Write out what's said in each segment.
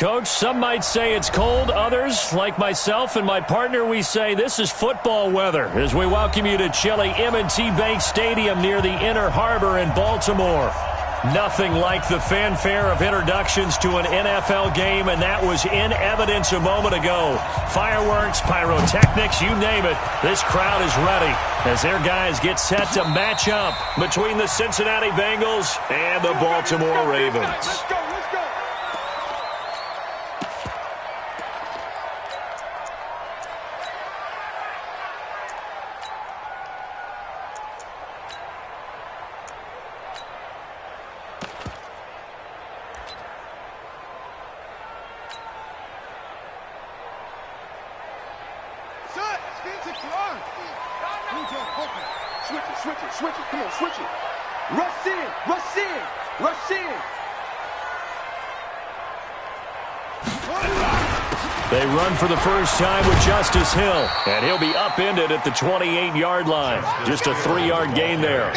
Coach, some might say it's cold. Others, like myself and my partner, we say this is football weather as we welcome you to chilly M&T Bank Stadium near the Inner Harbor in Baltimore. Nothing like the fanfare of introductions to an NFL game, and that was in evidence a moment ago. Fireworks, pyrotechnics, you name it. This crowd is ready as their guys get set to match up between the Cincinnati Bengals and the Baltimore Ravens. Switch it. Come on, switch it. Rush in. They run for the first time with Justice Hill, and he'll be upended at the 28-yard line. Just a 3-yard gain there.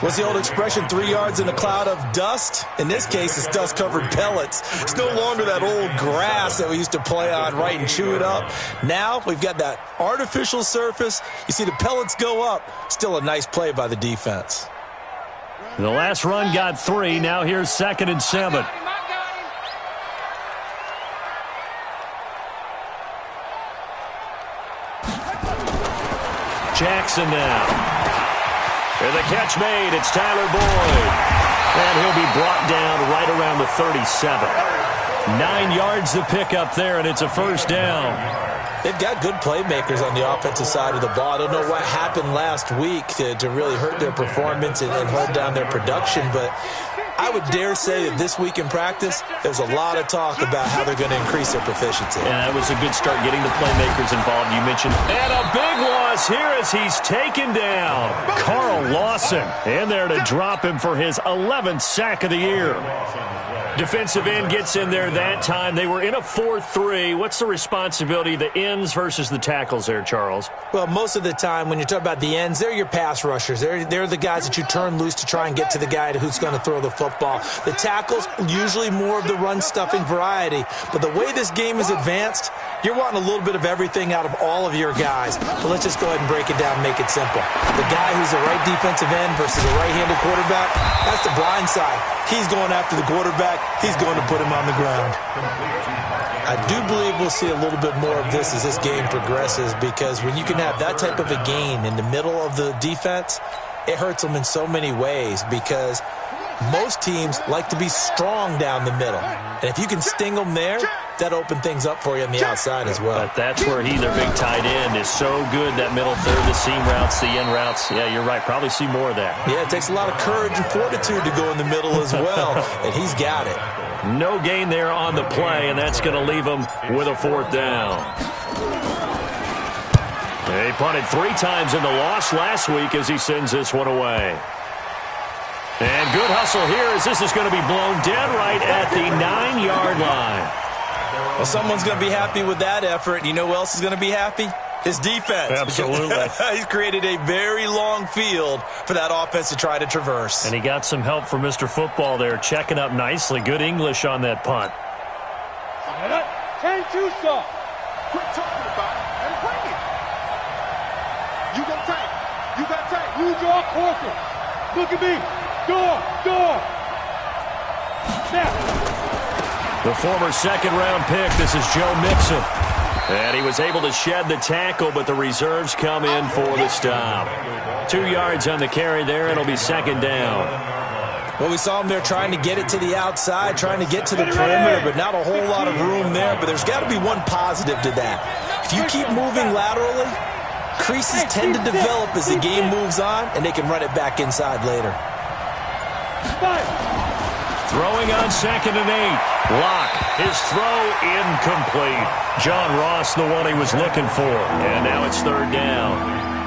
What's the old expression, 3 yards in a cloud of dust? In this case, it's dust-covered pellets. It's no longer that old grass that we used to play on, right, and chew it up. Now we've got that artificial surface. You see the pellets go up. Still a nice play by the defense. The last run got 3. Now here's 2nd and 7. Jackson now. And the catch made. It's Tyler Boyd. And he'll be brought down right around the 37. 9 yards to pick up there, and it's a first down. They've got good playmakers on the offensive side of the ball. I don't know what happened last week to really hurt their performance and hold down their production, but I would dare say that this week in practice, there's a lot of talk about how they're going to increase their proficiency. Yeah, that was a good start getting the playmakers involved. You mentioned. And a big loss here as he's taken down. Carl Lawson in there to drop him for his 11th sack of the year. Defensive end gets in there that time. They were in a 4-3. What's the responsibility, the ends versus the tackles there, Charles? Well, most of the time when you talk about the ends, they're your pass rushers. They're the guys that you turn loose to try and get to the guy who's going to throw the football. The tackles, usually more of the run-stuffing variety. But the way this game is advanced, you're wanting a little bit of everything out of all of your guys. But let's just go ahead and break it down and make it simple. The guy who's the right defensive end versus a right-handed quarterback, that's the blind side. He's going after the quarterback. He's going to put him on the ground. I do believe we'll see a little bit more of this as this game progresses, because when you can have that type of a gain in the middle of the defense, it hurts them in so many ways, because most teams like to be strong down the middle. And if you can sting them there, that opens things up for you on the outside as well. But that's where their big tight end, is so good, that middle third, the seam routes, the end routes. Yeah, you're right. Probably see more of that. Yeah, it takes a lot of courage and fortitude to go in the middle as well, and he's got it. No gain there on the play, and that's going to leave him with a 4th down. He punted 3 times in the loss last week as he sends this one away. And good hustle here as this is going to be blown dead right at the 9-yard line. Well, someone's going to be happy with that effort. You know who else is going to be happy? His defense. Absolutely. He's created a very long field for that offense to try to traverse. And he got some help from Mr. Football there, checking up nicely. Good English on that punt. Change you, sir. Quit talking about it and bring it. You got tank. Use your corker. Look at me. Door. Snap. The former 2nd-round pick, this is Joe Mixon. And he was able to shed the tackle, but the reserves come in for the stop. 2 yards on the carry there. It'll be 2nd down. Well, we saw him there trying to get it to the outside, trying to get to the perimeter, but not a whole lot of room there. But there's got to be one positive to that. If you keep moving laterally, creases tend to develop as the game moves on, and they can run it back inside later. Throwing on 2nd and 8. Lock. His throw incomplete. John Ross, the one he was looking for. And now it's 3rd down.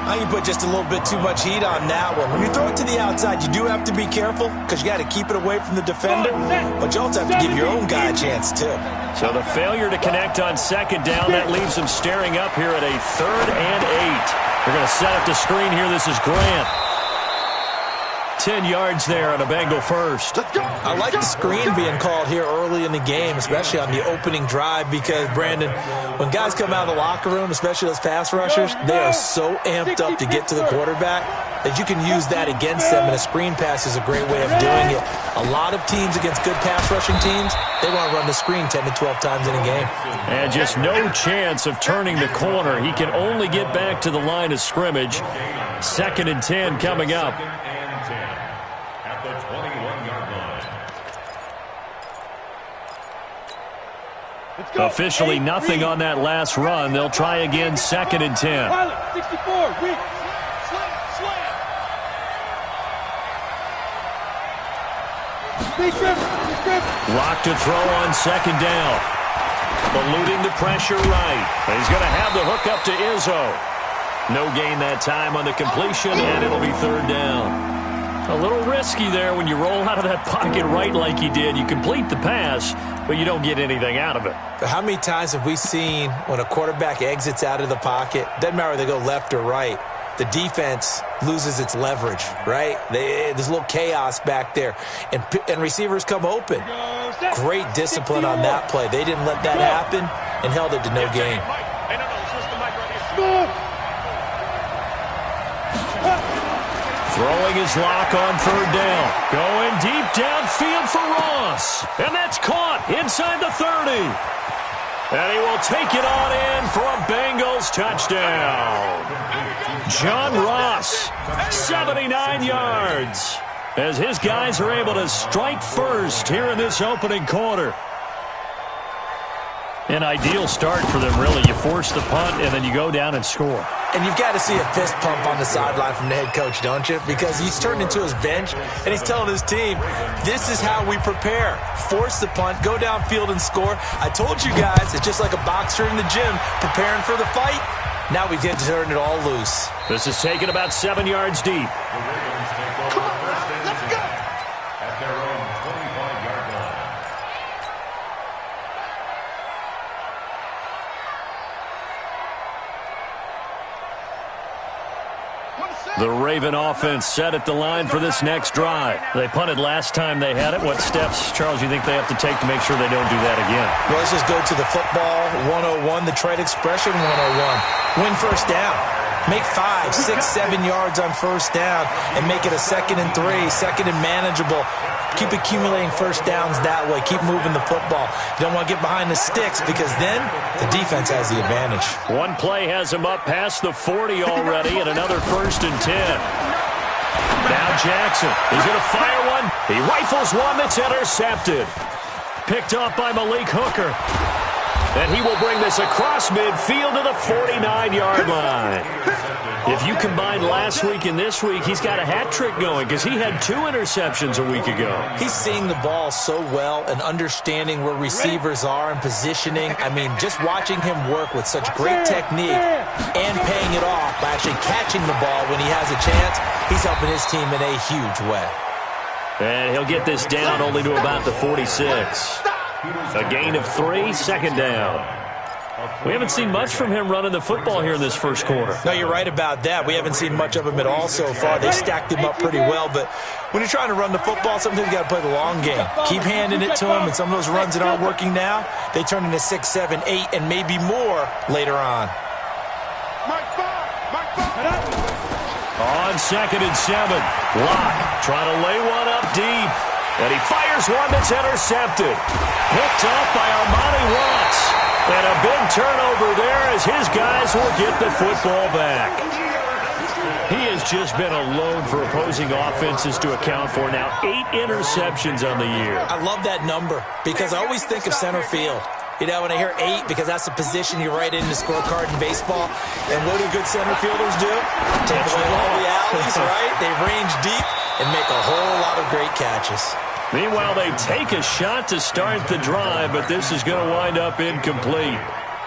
I can put just a little bit too much heat on that one. When you throw it to the outside, you do have to be careful because you got to keep it away from the defender. But you also have to give your own guy a chance, too. So the failure to connect on 2nd down, that leaves him staring up here at a 3rd and 8. They're going to set up the screen here. This is Grant. 10 yards there on a Bengal first. I like the screen being called here early in the game, especially on the opening drive, because, Brandon, when guys come out of the locker room, especially those pass rushers, they are so amped up to get to the quarterback that you can use that against them, and a screen pass is a great way of doing it. A lot of teams against good pass rushing teams, they want to run the screen 10 to 12 times in a game. And just no chance of turning the corner. He can only get back to the line of scrimmage. 2nd and 10 coming up. Officially nothing on that last run. They'll try again 2nd and 10. 64, weak. Rock to throw on 2nd down. Eluding the pressure right. He's going to have the hook up to Izzo. No gain that time on the completion, and it'll be 3rd down. A little risky there when you roll out of that pocket right like he did. You complete the pass, but you don't get anything out of it. But how many times have we seen when a quarterback exits out of the pocket, doesn't matter whether they go left or right, the defense loses its leverage, right? There's a little chaos back there, and receivers come open. Great discipline on that play. They didn't let that happen and held it to no gain. Throwing his lock on 3rd down. Going deep downfield for Ross. And that's caught inside the 30. And he will take it on in for a Bengals touchdown. John Ross, 79 yards, as his guys are able to strike first here in this opening quarter. An ideal start for them, really. You force the punt, and then you go down and score. And you've got to see a fist pump on the sideline from the head coach, don't you? Because he's turned into his bench, and he's telling his team, this is how we prepare. Force the punt, go downfield and score. I told you guys, it's just like a boxer in the gym preparing for the fight. Now we get to turn it all loose. This is taken about 7 yards deep. The Raven offense set at the line for this next drive. They punted last time they had it. What steps, Charles, you think they have to take to make sure they don't do that again? Well, let's just go to the football 101, the trade expression 101. Win first down. Make 5, 6, 7 yards on first down and make it a 2nd and 3, 2nd and manageable. Keep accumulating first downs that way. Keep moving the football. You don't want to get behind the sticks because then the defense has the advantage. One play has him up past the 40 already and another 1st and 10. Now Jackson. He's going to fire one. He rifles one that's intercepted. Picked off by Malik Hooker. And he will bring this across midfield to the 49-yard line. If you combine last week and this week, he's got a hat trick going because he had 2 interceptions a week ago. He's seeing the ball so well and understanding where receivers are and positioning. I mean, just watching him work with such great technique and paying it off by actually catching the ball when he has a chance, he's helping his team in a huge way. And he'll get this down only to about the 46. A gain of 3, 2nd down. We haven't seen much from him running the football here in this first quarter. No, you're right about that. We haven't seen much of him at all so far. They stacked him up pretty well, but when you're trying to run the football, sometimes you got to play the long game. Keep handing it to him, and some of those runs that aren't working now, they turn into 6, 7, 8, and maybe more later on. On 2nd and 7, Locke trying to lay one up deep. And he fires one that's intercepted. Picked off by Armani Watts. And a big turnover there as his guys will get the football back. He has just been alone for opposing offenses to account for now 8 interceptions on the year. I love that number because I always think of center field. You know, when I hear 8, because that's the position you write in the scorecard in baseball. And what do good center fielders do? Take away all the alleys, right? They range deep and make a whole lot of great catches. Meanwhile, they take a shot to start the drive, but this is going to wind up incomplete.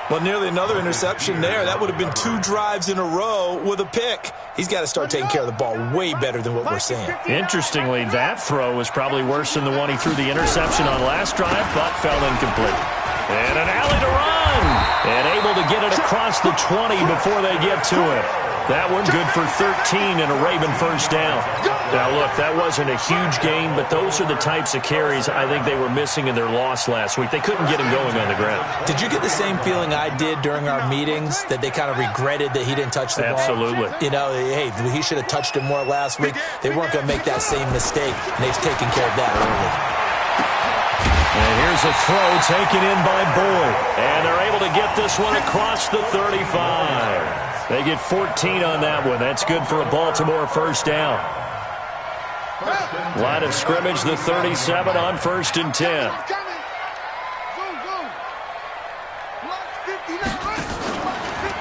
Well, nearly another interception there. That would have been 2 drives in a row with a pick. He's got to start taking care of the ball way better than what we're seeing. Interestingly, that throw was probably worse than the one he threw the interception on last drive, but fell incomplete. And an alley to run. And able to get it across the 20 before they get to it. That one good for 13 and a Raven first down. Now, look, that wasn't a huge gain, but those are the types of carries I think they were missing in their loss last week. They couldn't get him going on the ground. Did you get the same feeling I did during our meetings, that they kind of regretted that he didn't touch the ball? Absolutely. You know, hey, he should have touched it more last week. They weren't going to make that same mistake, and they've taken care of that early. And here's a throw taken in by Boyd. And they're able to get this one across the 35. They get 14 on that one. That's good for a Baltimore first down. Line of scrimmage, the 37 on 1st and 10.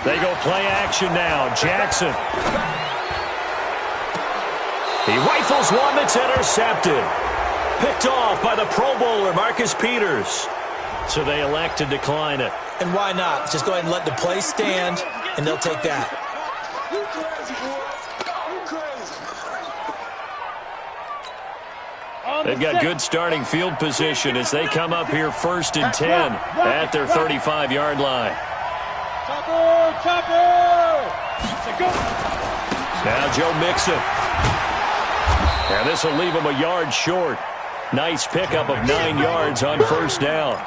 They go play action now. Jackson. He rifles one that's intercepted. Picked off by the Pro Bowler, Marcus Peters. So they elect to decline it. And why not? Just go ahead and let the play stand, and they'll take that. They've got good starting field position as they come up here 1st and 10 at their 35-yard line. Now Joe Mixon. And this will leave him a yard short. Nice pickup of 9 yards on first down.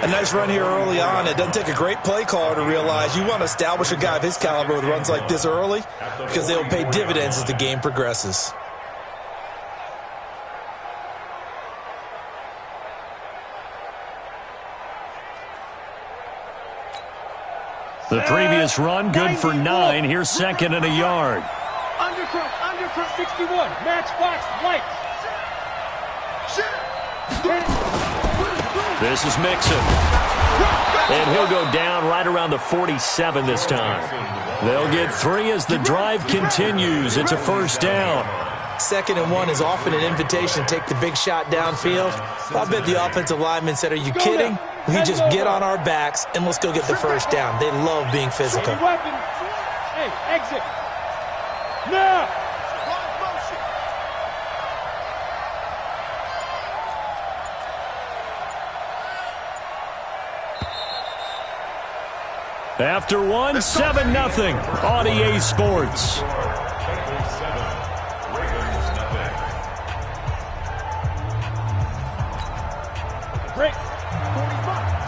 A nice run here early on. It doesn't take a great play caller to realize you want to establish a guy of his caliber with runs like this early, because they'll pay dividends as the game progresses. The previous run, good for 9. Here's 2nd and a yard. Undercut 61. Match box, lights. This is Mixon. And he'll go down right around the 47 this time. They'll get 3 as the drive continues. It's a first down. 2nd and 1 is often an invitation to take the big shot downfield. I bet the offensive lineman said, are you kidding? We just get on our backs and let's go get the first down. They love being physical. Hey, exit. Now. After one, 7-0 on EA Sports. Break.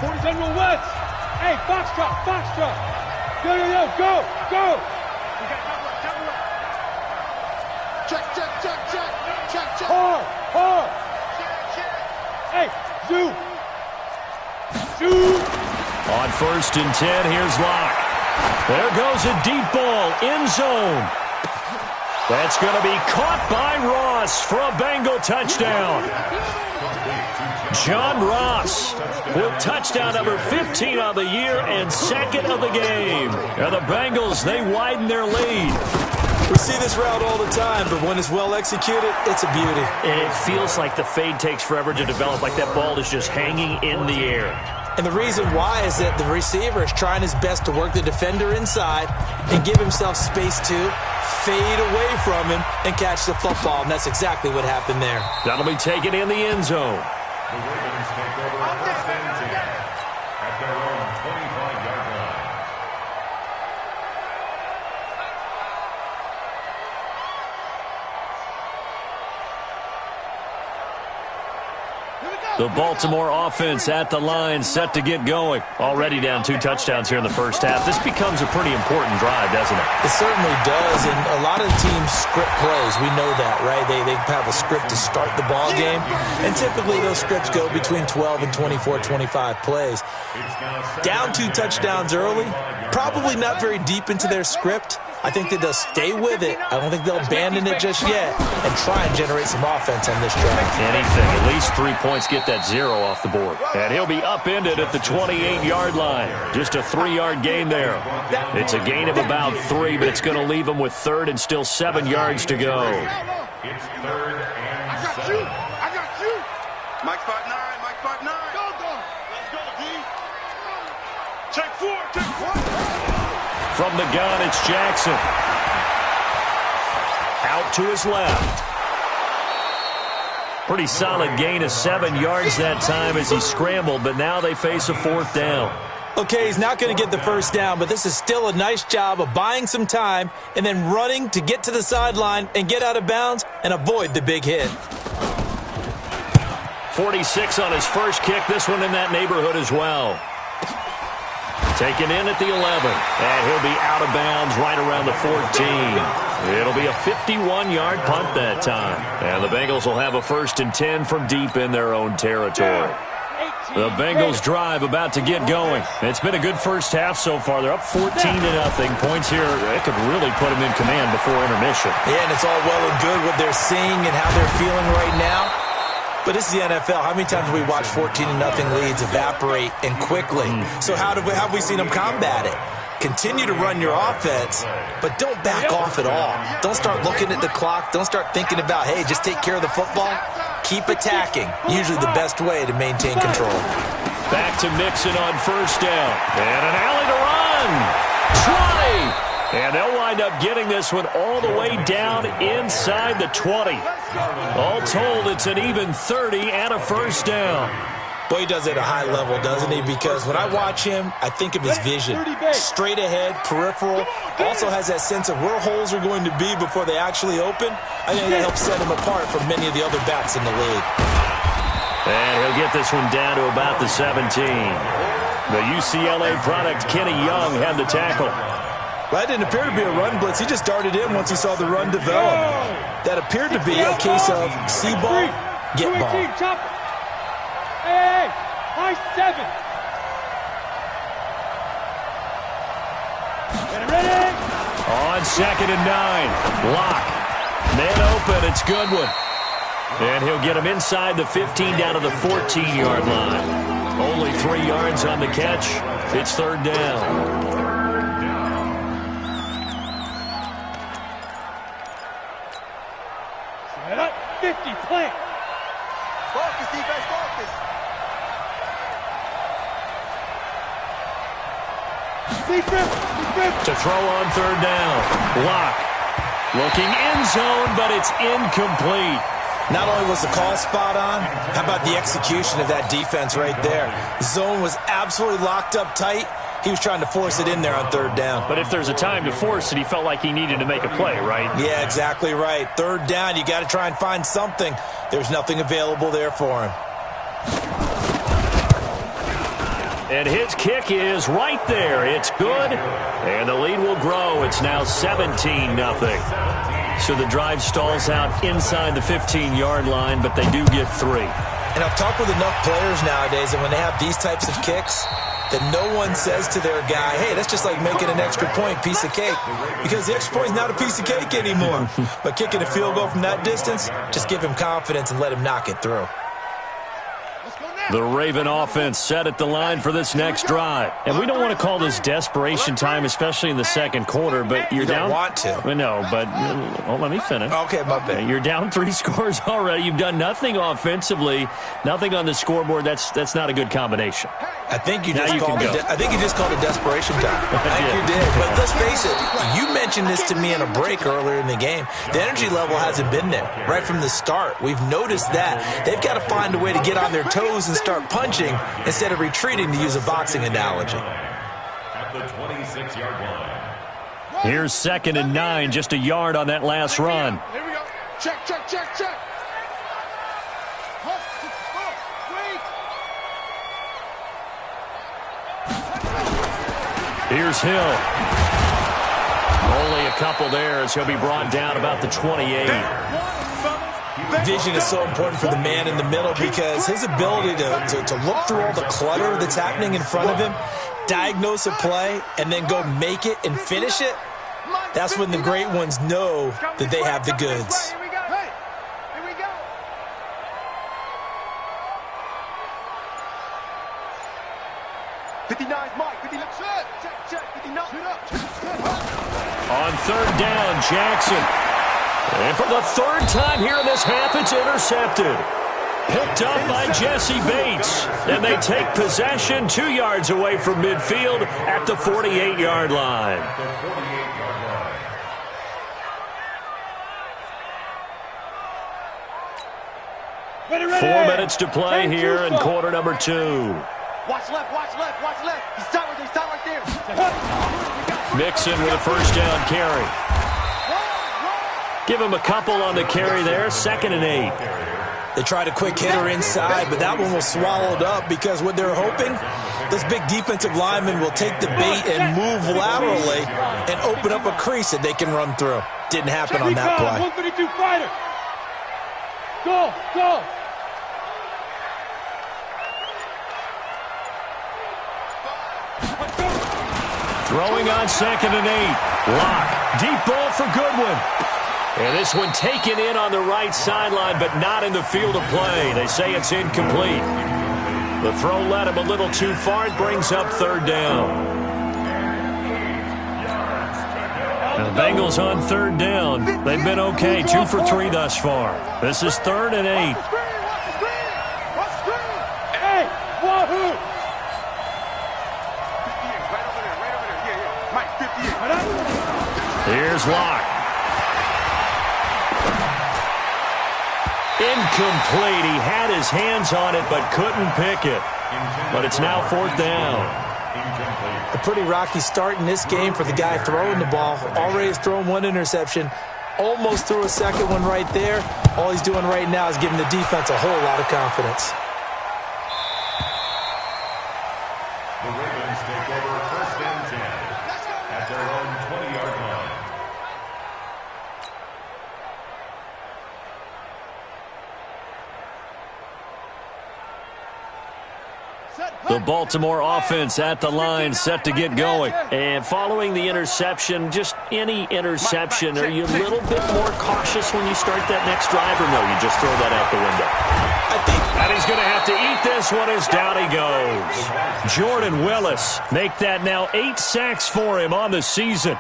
40's under West. Hey, Foxtrot. Yo, go. Check. Hard. Hey, Zoo. On 1st and 10, here's Locke. There goes a deep ball, end zone. That's going to be caught by Ross for a Bengal touchdown. John Ross with touchdown number 15 of the year and 2nd of the game. And the Bengals, they widen their lead. We see this route all the time, but when it's well executed, it's a beauty. And it feels like the fade takes forever to develop, like that ball is just hanging in the air. And the reason why is that the receiver is trying his best to work the defender inside and give himself space to fade away from him and catch the football. And that's exactly what happened there. That'll be taken in the end zone. The Ravens take over 1st and 10 at their own 25-yard line. The Baltimore offense at the line, set to get going. Already down 2 touchdowns here in the first half. This becomes a pretty important drive, doesn't it? It certainly does, and a lot of teams script plays. We know that, right? They have a script to start the ball game, and typically those scripts go between 12 and 24, 25 plays. Down 2 touchdowns early, probably not very deep into their script. I think that they'll stay with it. I don't think they'll abandon it just yet and try and generate some offense on this drive. Anything. At least 3 points, get that 0 off the board. And he'll be upended at the 28-yard line. Just a 3-yard gain there. It's a gain of about 3, but it's going to leave him with 3rd and still 7 yards to go. It's 3rd and 7. I got you. Mike 5'9". Go. Let's go, D. Check 4. From the gun, it's Jackson. Out to his left. Pretty solid gain of 7 yards that time as he scrambled, but now they face a 4th down. Okay, he's not going to get the first down, but this is still a nice job of buying some time and then running to get to the sideline and get out of bounds and avoid the big hit. 46 on his first kick, this one in that neighborhood as well. Taken in at the 11, and he'll be out of bounds right around the 14. It'll be a 51-yard punt that time, and the Bengals will have a 1st and 10 from deep in their own territory. The Bengals drive about to get going. It's been a good first half so far. They're up 14-0. Points here, it could really put them in command before intermission. Yeah, and it's all well and good what they're seeing and how they're feeling right now. But this is the NFL. How many times have we watched 14-0 leads evaporate and quickly? So how have we seen them combat it? Continue to run your offense, but don't back off at all. Don't start looking at the clock. Don't start thinking about, hey, just take care of the football. Keep attacking. Usually the best way to maintain control. Back to Mixon on 1st down. And an alley to run. 20. And they'll wind up getting this one all the way down inside the 20. All told, it's an even 30 and a 1st down. Boy, he does it at a high level, doesn't he? Because when I watch him, I think of his vision. Straight ahead, peripheral. Also has that sense of where holes are going to be before they actually open. I think that helps set him apart from many of the other backs in the league. And he'll get this one down to about the 17. The UCLA product, Kenny Young, had the tackle. Well, that didn't appear to be a run blitz. He just darted in once he saw the run develop. That appeared to be a case of see ball, get ball. Hey, high 7. Ready? On 2nd and 9. Lock. Man open. It's Goodwin. And he'll get him inside the 15 down to the 14-yard line. Only 3 yards on the catch. It's 3rd down. Set up. 50. Plant. Focus, defense, focus. To throw on 3rd down. Lock. Looking end zone, but it's incomplete. Not only was the call spot on, how about the execution of that defense right there? Zone was absolutely locked up tight. He was trying to force it in there on 3rd down. But if there's a time to force it, he felt like he needed to make a play, right? Yeah, exactly right. 3rd down, you got to try and find something. There's nothing available there for him. And his kick is right there. It's good. And the lead will grow. It's now 17-0. So the drive stalls out inside the 15-yard line, but they do get 3. And I've talked with enough players nowadays, and when they have these types of kicks, that no one says to their guy, hey, that's just like making an extra point, piece of cake. Because the extra point is not a piece of cake anymore. But kicking a field goal from that distance, just give him confidence and let him knock it through. The Raven offense set at the line for this next drive. And we don't want to call this desperation time, especially in the 2nd quarter, but you're down. You don't want to. No, but let me finish. Okay, my bad. You're down 3 scores already. You've done nothing offensively, nothing on the scoreboard. That's not a good combination. I think you just called it desperation time. I think you did. But let's face it, you mentioned this to me in a break earlier in the game. The energy level hasn't been there right from the start. We've noticed that. They've got to find a way to get on their toes and start punching instead of retreating, to use a boxing analogy. At the 26-yard line. Here's 2nd and 9, just a yard on that last run. Here we go. Check. Here's Hill. Only a couple there as he'll be brought down about the 28. Vision is so important for the man in the middle because his ability to look through all the clutter that's happening in front of him, diagnose a play, and then go make it and finish it, that's when the great ones know that they have the goods. Here we go. Hey, here we go. Mike. 59. Check. 59. On 3rd down, Jackson. And for the 3rd time here in this half, it's intercepted. Picked up by Jesse Bates. And they take possession 2 yards away from midfield at the 48-yard line. 4 minutes to play here in quarter number 2. Watch left, watch left, watch left. He's tight right there, Mixon with a first down carry. Give him a couple on the carry there. 2nd and 8. They tried a quick hitter inside, but that one was swallowed up because what they're hoping, this big defensive lineman will take the bait and move laterally and open up a crease that they can run through. Didn't happen on that play. 132 fighter. Go, go. Throwing on 2nd and 8. Lock. Deep ball for Goodwin. And this one taken in on the right sideline, but not in the field of play. They say it's incomplete. The throw led him a little too far. It brings up 3rd down. The Bengals on 3rd down. They've been okay. 2 for 3 thus far. This is 3rd and 8. Hey, wahoo! Here's Locke. Incomplete. He had his hands on it but couldn't pick it. But it's now 4th down. A pretty rocky start in this game for the guy throwing the ball. Already has thrown 1 interception. Almost threw a second one right there. All he's doing right now is giving the defense a whole lot of confidence. The Ravens take over 1st and 10 at their own 20-yard line. The Baltimore offense at the line, set to get going. And following the interception, just any interception, are you a little bit more cautious when you start that next drive, or no, you just throw that out the window? I think And he's going to have to eat this one as down he goes. Jordan Willis make that now 8 sacks for him on the season.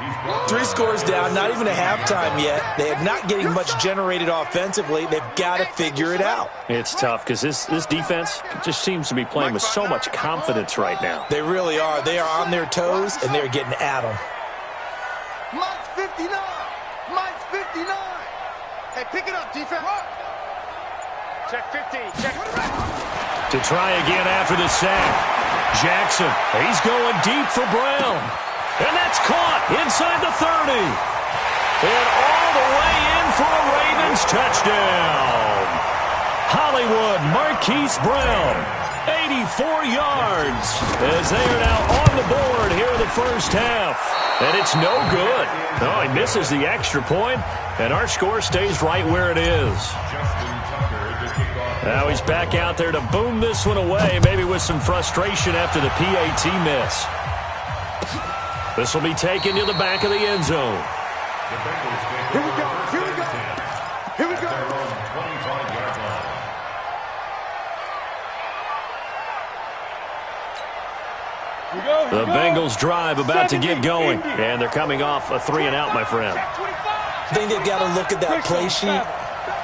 3 scores down, not even a halftime yet. They are not getting much generated offensively. They've got to figure it out. It's tough because this defense just seems to be playing with so much confidence right now. They really are. They are on their toes, and they're getting at them. Mine's 59. Mine's 59. Hey, pick it up, defense. Check 15. Check. To try again after the sack. Jackson, he's going deep for Brown. And that's caught inside the 30. And all the way in for a Ravens touchdown. Hollywood Marquise Brown, 84 yards, as they are now on the board here in the first half. And it's no good. No, he misses the extra point, and our score stays right where it is. Now he's back out there to boom this one away, maybe with some frustration after the PAT miss. This will be taken to the back of the end zone. Here we go. Here we go. Here we go. The Bengals drive about to get going, and they're coming off a 3 and out, my friend. I think they've got to look at that play sheet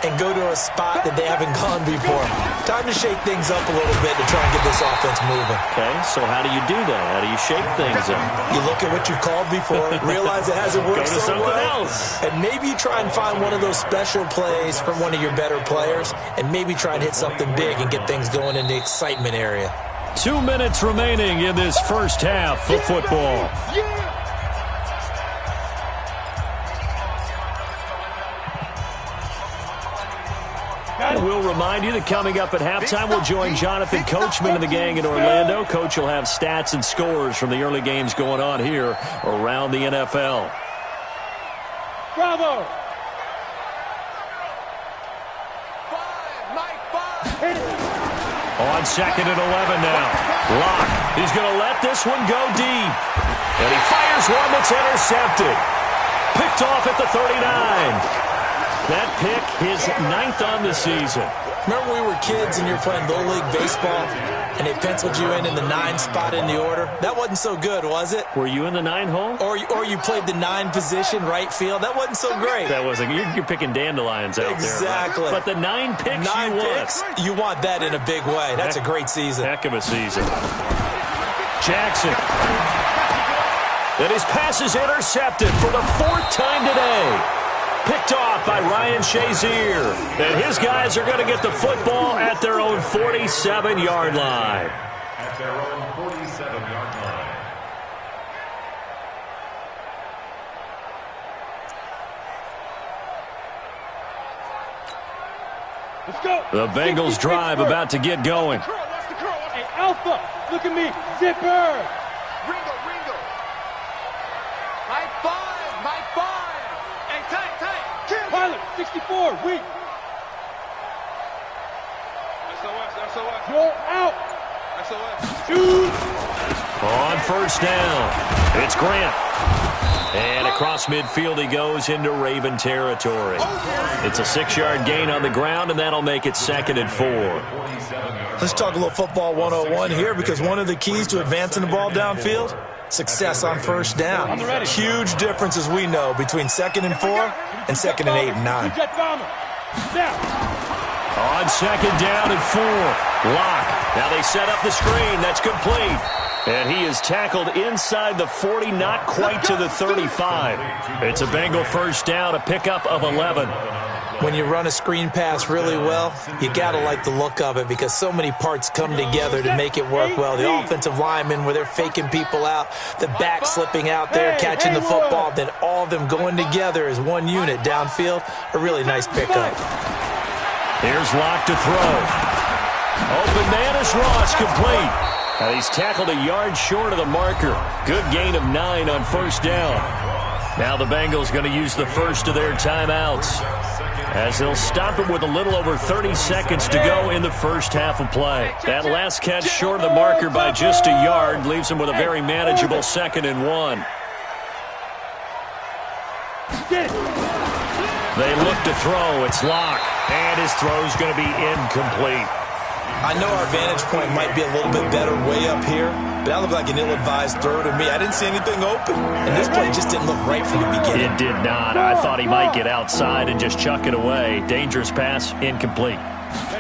and go to a spot that they haven't gone before. Time to shake things up a little bit to try and get this offense moving. Okay, so how do you do that? How do you shake things up? You look at what you called before, realize it hasn't worked Go to so something well, else. and maybe you try and find one of those special plays from one of your better players, and maybe try and hit something big and get things going in the excitement area. 2 minutes remaining in this first half of football. We'll remind you that coming up at halftime, we'll join Jonathan Coachman and the gang in Orlando. Coach will have stats and scores from the early games going on here around the NFL. Bravo. On 2nd and 11 now. Locke. He's going to let this one go deep. And he fires one that's intercepted. Picked off at the 39. That pick, his 9th on the season. Remember when we were kids and you were playing Little League Baseball and they penciled you in the 9 spot in the order? That wasn't so good, was it? Were you in the 9 hole? Or you played the 9 position, right field? That wasn't so great. That wasn't. You're picking dandelions out Exactly. there. Right? But the 9 picks 9 picks, you want that in a big way. That's a great season. Heck of a season. Jackson. And his pass is intercepted for the 4th time today. Picked off by Ryan Shazier. And his guys are going to get the football at their own 47-yard line. At their own 47-yard line. Let's go. The Bengals drive about to get going. Hey, Alpha, look at me. Zipper. Ringo. Mike 5. Hey, tight. Pilot, 64, weak. SOS. You're out. SOS. Shoot. On first down, it's Grant. And across midfield he goes into Raven territory. It's a 6-yard gain on the ground, and that'll make it 2nd and 4. Let's talk a little football 101 here, because one of the keys to advancing the ball downfield, success on first down. Huge difference, as we know, between 2nd and 4 and 2nd and 8 and 9. Jet bomber. Now. On 2nd down and 4, Locke. Now they set up the screen. That's complete. And he is tackled inside the 40, not quite to the 35. It's a Bengal first down, a pickup of 11. When you run a screen pass really well, you got to like the look of it, because so many parts come together to make it work well. The offensive linemen, where they're faking people out, the back slipping out there, catching the football, then all of them going together as one unit downfield. A really nice pickup. Here's Locke to throw. Open man is Ross, complete. He's tackled a yard short of the marker. Good gain of 9 on first down. Now the Bengals going to use the first of their timeouts, as they'll stop it with a little over 30 seconds to go in the first half of play. That last catch short of the marker by just a yard leaves them with a very manageable 2nd and 1. They look to throw. It's Locke, and his throw's going to be incomplete. I know our vantage point might be a little bit better way up here, but that looked like an ill-advised throw to me. I didn't see anything open, and this play just didn't look right from the beginning. It did not. I thought he might get outside and just chuck it away. Dangerous pass, incomplete.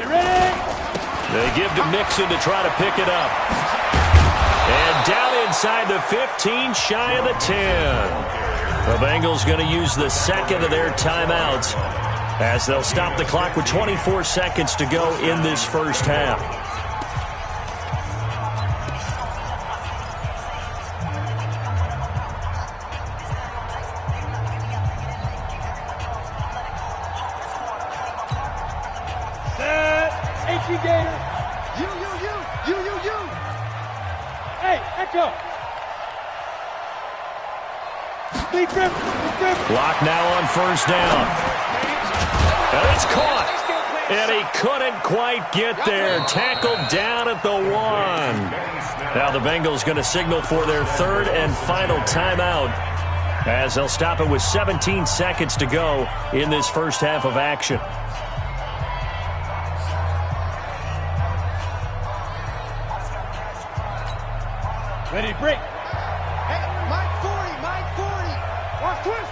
Ready. They give to Mixon to try to pick it up. And down inside the 15, shy of the 10. The Bengals going to use the 2nd of their timeouts, as they'll stop the clock with 24 seconds to go in this first half. Set. HE Gator. You. Hey, Echo. Lead grip. Clock now on first down. And it's caught. And he couldn't quite get there. Tackled down at the 1. Now the Bengals going to signal for their 3rd and final timeout, as they'll stop it with 17 seconds to go in this first half of action. Ready to break. Hey, Mike 40. Watch twist.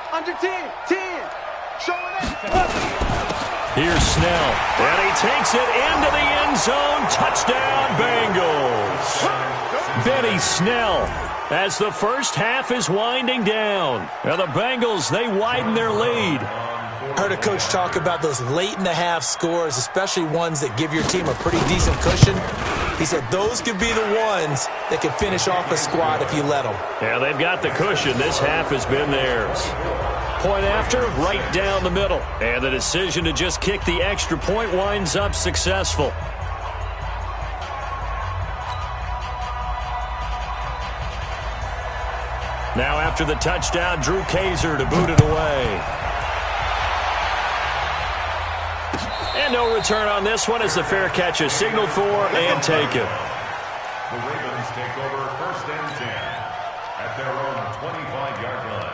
Under 10. 10. Showing it. Here's Snell. And he takes it into the end zone. Touchdown, Bengals. Benny Snell, as the first half is winding down. Now the Bengals, they widen their lead. Heard a coach talk about those late-in-the-half scores, especially ones that give your team a pretty decent cushion. He said those could be the ones that can finish off a squad if you let them. Yeah, they've got the cushion. This half has been theirs. Point after, right down the middle. And the decision to just kick the extra point winds up successful. Now after the touchdown, Drew Kaiser to boot it away. And no return on this one as the fair catch is signaled for and taken. The Ravens take over 1st and 10 at their own 25-yard line.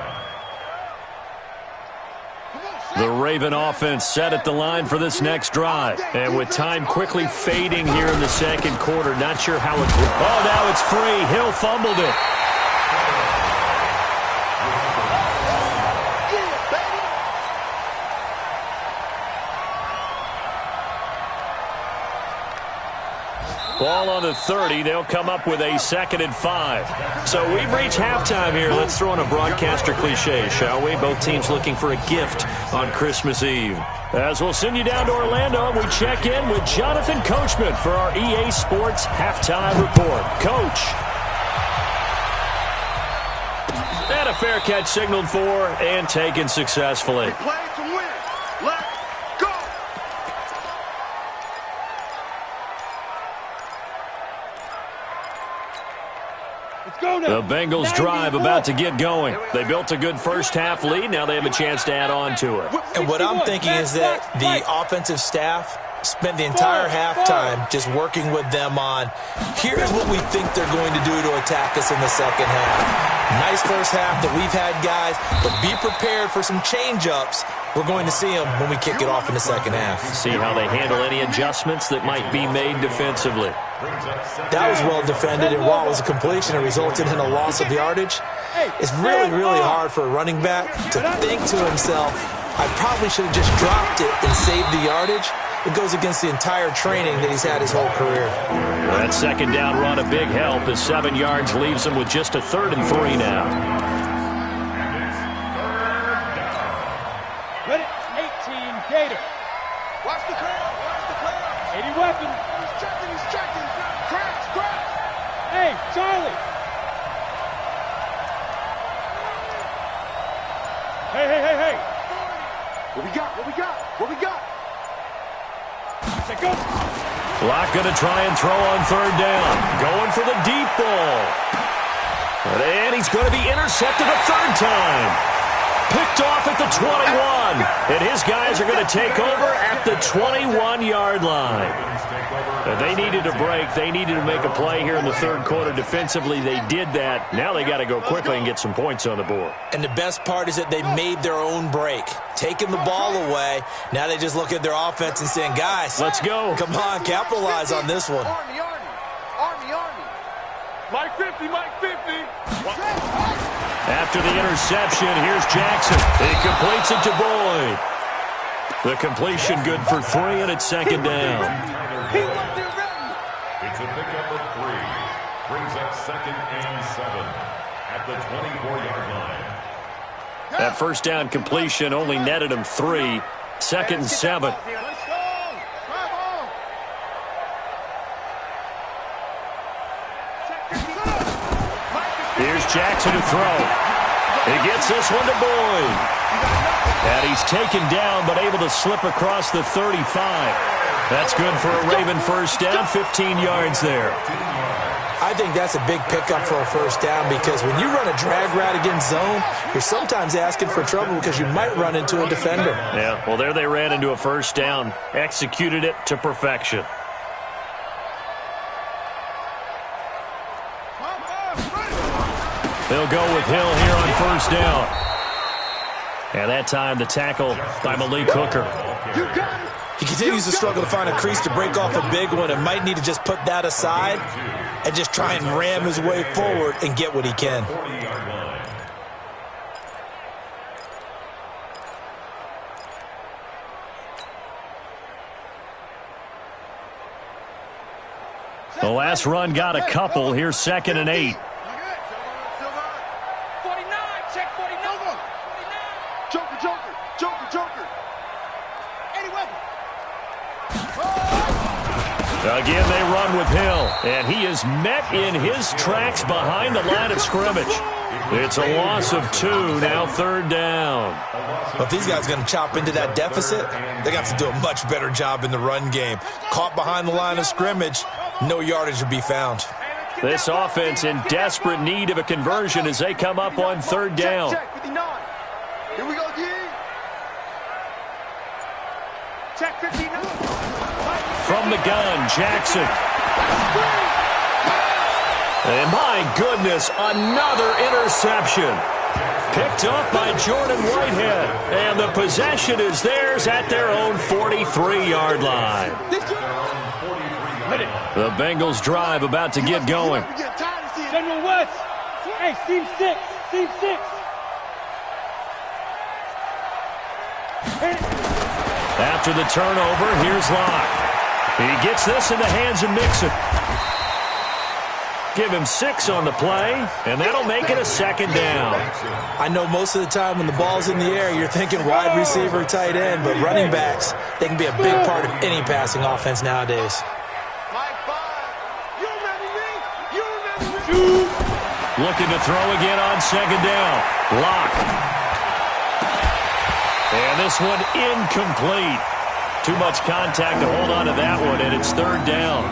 The Raven offense set at the line for this next drive. And with time quickly fading here in the second quarter, not sure how it... Oh, now it's free. Hill fumbled it. Ball on the 30. They'll come up with a 2nd and 5. So we've reached halftime here. Let's throw in a broadcaster cliche, shall we? Both teams looking for a gift on Christmas Eve. As we'll send you down to Orlando, we check in with Jonathan Coachman for our EA Sports Halftime Report. Coach. And a fair catch signaled for and taken successfully. Play to win. Let's go. Let's go now. The Bengals drive about to get going. They built a good first-half lead. Now they have a chance to add on to it. And what I'm thinking is that the offensive staff spent the entire halftime just working with them on, here's what we think they're going to do to attack us in the second half. Nice first half that we've had, guys, but be prepared for some change-ups. We're going to see them when we kick it off in the second half. See how they handle any adjustments that might be made defensively. That was well defended, and while it was a completion, it resulted in a loss of yardage. It's really, really hard for a running back to think to himself, I probably should have just dropped it and saved the yardage. It goes against the entire training that he's had his whole career. That second down run a big help as 7 yards leaves him with just a 3rd and 3 now. Ready? 18, Gator. Watch the crowd. Watch the crowd. 80 weapons. He's checking. He's checking. Cracks. Cracks. Hey, Charlie. Hey, hey, hey, hey. What we got? What we got? What we got? Check up. Locke going to try and throw on 3rd down. Going for the deep ball. And he's going to be intercepted a 3rd time. Picked off at the 21. And his guys are going to take over at the 21-yard line. They needed a break. They needed to make a play here in the 3rd quarter. Defensively, they did that. Now they got to go quickly and get some points on the board. And the best part is that they made their own break. Taking the ball away. Now they just look at their offense and saying, guys, let's go. Come on, capitalize on this one. Army, Army. Army, Army. Mike 50, Mike 50. After the interception, here's Jackson. He completes it to Boyd. The completion good for 3, and it's 2nd down. It's a pickup of 3. Brings up 2nd and 7 at the 24-yard line. That first down completion only netted him 3. 2nd and 7. Here's Jackson to throw. He gets this one to Boyd. And he's taken down but able to slip across the 35. That's good for a Raven first down, 15 yards there. I think that's a big pickup for a first down because when you run a drag route against zone, you're sometimes asking for trouble because you might run into a defender. Yeah, well, there they ran into a first down. Executed it to perfection. They'll go with Hill here on first down. And that time the tackle by Malik Hooker. He continues to struggle to find a crease to break off a big one and might need to just put that aside and just try and ram his way forward and get what he can. The last run got a couple. Here's 2nd and 8. Again, they run with Hill, and he is met in his tracks behind the line of scrimmage. It's a loss of 2, now 3rd down. Well, if these guys are going to chop into that deficit, they got to do a much better job in the run game. Caught behind the line of scrimmage, no yardage to be found. This offense in desperate need of a conversion as they come up on 3rd down. Here we go, D. Check 59. From the gun, Jackson. And my goodness, another interception. Picked up by Jordan Whitehead. And the possession is theirs at their own 43-yard line. The Bengals drive about to get going. General West. Hey, Team 6. Team 6. After the turnover, here's Locke. He gets this in the hands of Mixon. Give him 6 on the play, and that'll make it a second down. I know most of the time when the ball's in the air, you're thinking wide receiver, tight end, but running backs, they can be a big part of any passing offense nowadays. Looking to throw again on second down. Lock. And this one incomplete. Too much contact to hold on to that one, and it's third down.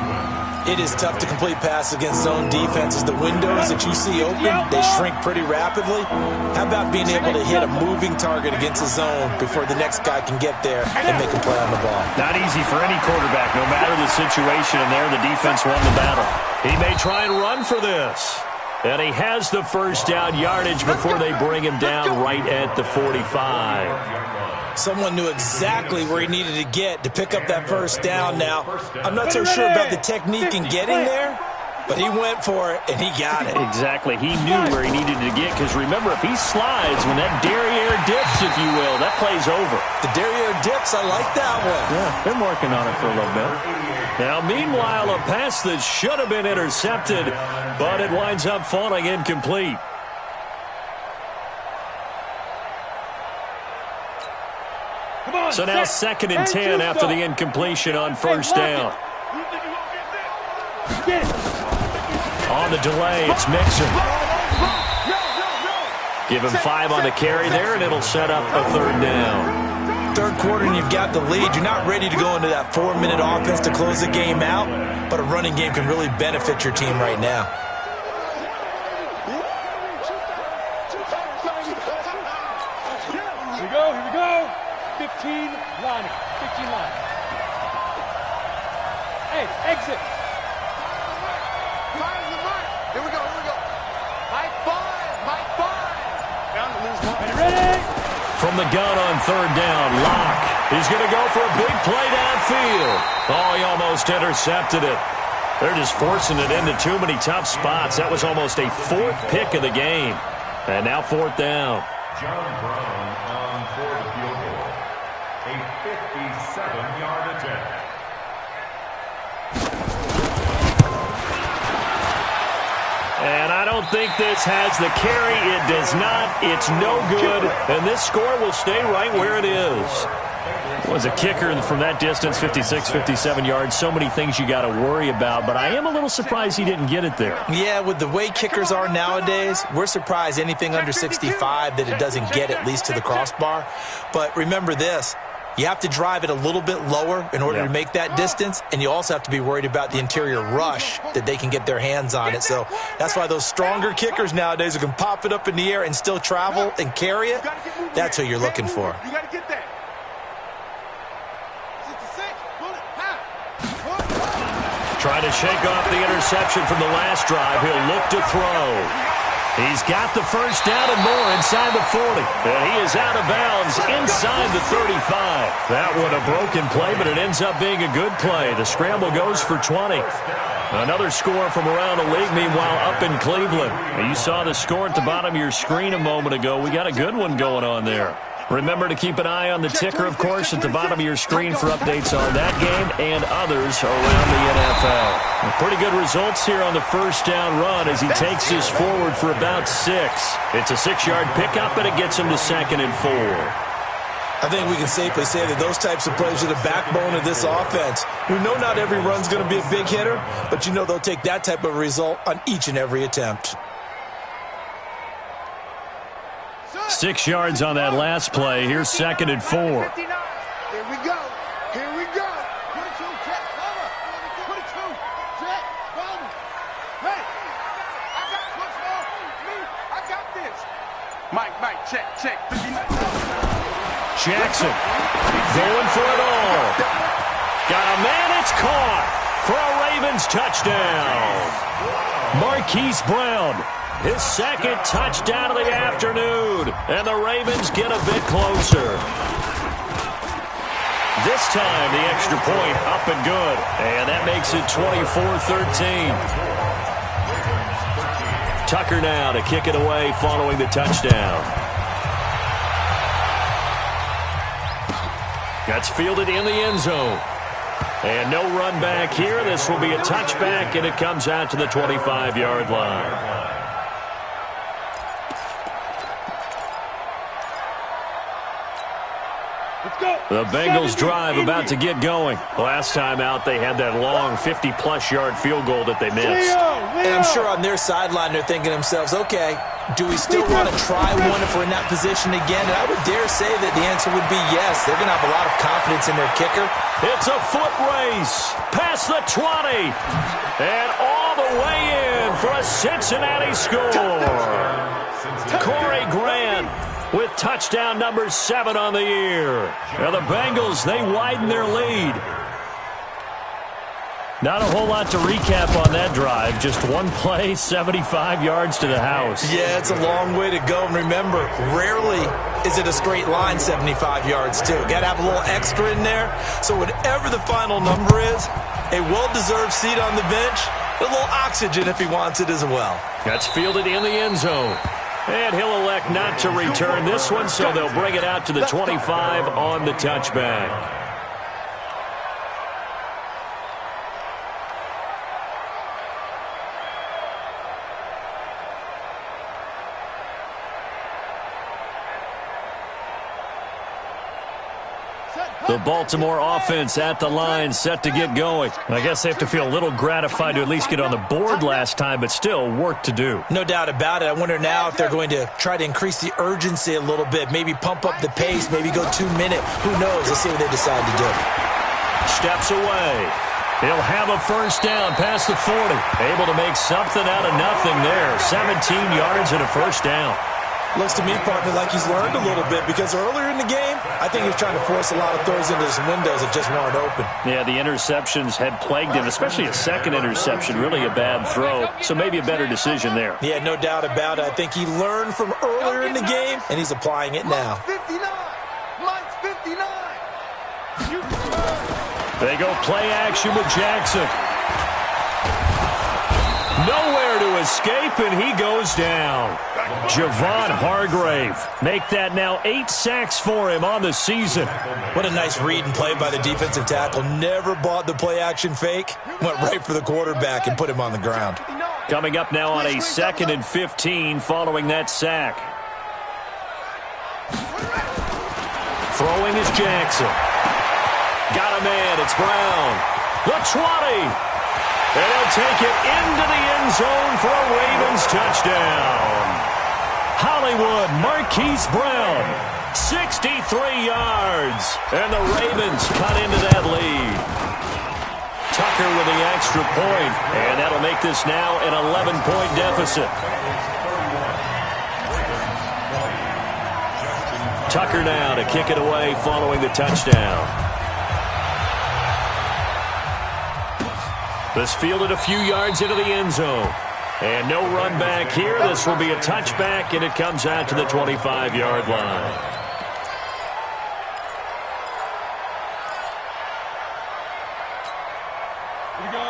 It is tough to complete passes against zone defenses. The windows that you see open, they shrink pretty rapidly. How about being able to hit a moving target against a zone before the next guy can get there and make a play on the ball? Not easy for any quarterback, no matter the situation, and there the defense won the battle. He may try and run for this. And he has the first down yardage before they bring him down right at the 45. Someone knew exactly where he needed to get to pick up that first down now. I'm not so sure about the technique in getting there, but he went for it, and he got it. Exactly. He knew where he needed to get, because remember, if he slides, when that derriere dips, if you will, that play's over. The derriere dips, I like that one. Yeah, been working on it for a little bit. Now, meanwhile, a pass that should have been intercepted, but it winds up falling incomplete. So now 2nd and 10 after the incompletion on first down. On the delay, it's Mixon. Give him 5 on the carry there, and it'll set up a third down. Third quarter, and you've got the lead. You're not ready to go into that 4-minute offense to close the game out, but a running game can really benefit your team right now. Here we go, here we go. 15 line. Hey, exit. Fire's the mark. Here we go. Mike 5. Down to lose one. Ready? From the gun on third down, Lock. He's going to go for a big play downfield. Oh, he almost intercepted it. They're just forcing it into too many tough spots. That was almost a 4th pick of the game. And now 4th down. John Brown on for the field goal. A 57-yard attempt. And I don't think this has the carry. It does not. It's no good. And this score will stay right where it is. Was a kicker from that distance, 56, 57 yards. So many things you got to worry about, but I am a little surprised he didn't get it there. Yeah, with the way kickers are nowadays, we're surprised anything under 65 that it doesn't get at least to the crossbar. But remember this. You have to drive it a little bit lower in order to make that distance, and you also have to be worried about the interior rush that they can get their hands on it. So that's why those stronger kickers nowadays who can pop it up in the air and still travel and carry it, that's who you're looking for. You got to get that. Trying to shake off the interception from the last drive. He'll look to throw. He's got the first down and more inside the 40. And he is out of bounds inside the 35. That one a broken play, but it ends up being a good play. The scramble goes for 20. Another score from around the league, meanwhile, up in Cleveland. You saw the score at the bottom of your screen a moment ago. We got a good one going on there. Remember to keep an eye on the ticker, of course, at the bottom of your screen for updates on that game and others around the NFL. Pretty good results here on the first down run as he takes this forward for about 6. It's a 6-yard pickup, and it gets him to 2nd and 4. I think we can safely say that those types of plays are the backbone of this offense. We know not every run's going to be a big hitter, but you know they'll take that type of result on each and every attempt. 6 yards on that last play. Here's 2nd and 4. Here we go. 22, check, cover. 22, check, cover. Hey, I got push ball. Me, I got this. Mike, check. Jackson going for it all. Got a man, it's caught for a Ravens touchdown. Marquise Brown, his 2nd touchdown of the afternoon, and the Ravens get a bit closer. This time, the extra point up and good, and that makes it 24-13. Tucker now to kick it away following the touchdown. That's fielded in the end zone. And no run back here. This will be a touchback, and it comes out to the 25-yard line. The Bengals drive about to get going. Last time out, they had that long 50-plus yard field goal that they missed. And I'm sure on their sideline, they're thinking to themselves, okay, do we still want to try one if we're in that position again? And I would dare say that the answer would be yes. They're going to have a lot of confidence in their kicker. It's a foot race past the 20 and all the way in for a Cincinnati score. Corey Grant with touchdown number 7 on the year. Now the Bengals, they widen their lead. Not a whole lot to recap on that drive. Just one play, 75 yards to the house. Yeah, it's a long way to go. And remember, rarely is it a straight line 75 yards, too. Got to have a little extra in there. So whatever the final number is, a well-deserved seat on the bench, a little oxygen if he wants it as well. That's fielded in the end zone. And he'll elect not to return this one, so they'll bring it out to the 25 on the touchback. The Baltimore offense at the line, set to get going. I guess they have to feel a little gratified to at least get on the board last time, but still work to do. No doubt about it. I wonder now if they're going to try to increase the urgency a little bit, maybe pump up the pace, maybe go 2-minute. Who knows? Let's see what they decide to do. Steps away. He'll have a first down past the 40. Able to make something out of nothing there. 17 yards and a first down. Looks to me, partner, like he's learned a little bit because earlier in the game, I think he was trying to force a lot of throws into some windows that just weren't open. Yeah, the interceptions had plagued him, especially a second interception, really a bad throw. So maybe a better decision there. Yeah, no doubt about it. I think he learned from earlier in the game, and he's applying it now. Lights 59. They go play action with Jackson. Nowhere to escape, and he goes down. Javon Hargrave. Make that now 8 sacks for him on the season. What a nice read and play by the defensive tackle. Never bought the play-action fake. Went right for the quarterback and put him on the ground. Coming up now on a 2nd and 15 following that sack. Throwing is Jackson. Got a man. It's Brown. The 20. And he'll take it into the end zone for a Ravens touchdown. Hollywood Marquise Brown, 63 yards. And the Ravens cut into that lead. Tucker with the extra point, and that'll make this now an 11-point deficit. Tucker now to kick it away following the touchdown. This fielded a few yards into the end zone. And no run back here. This will be a touchback, and it comes out to the 25-yard line.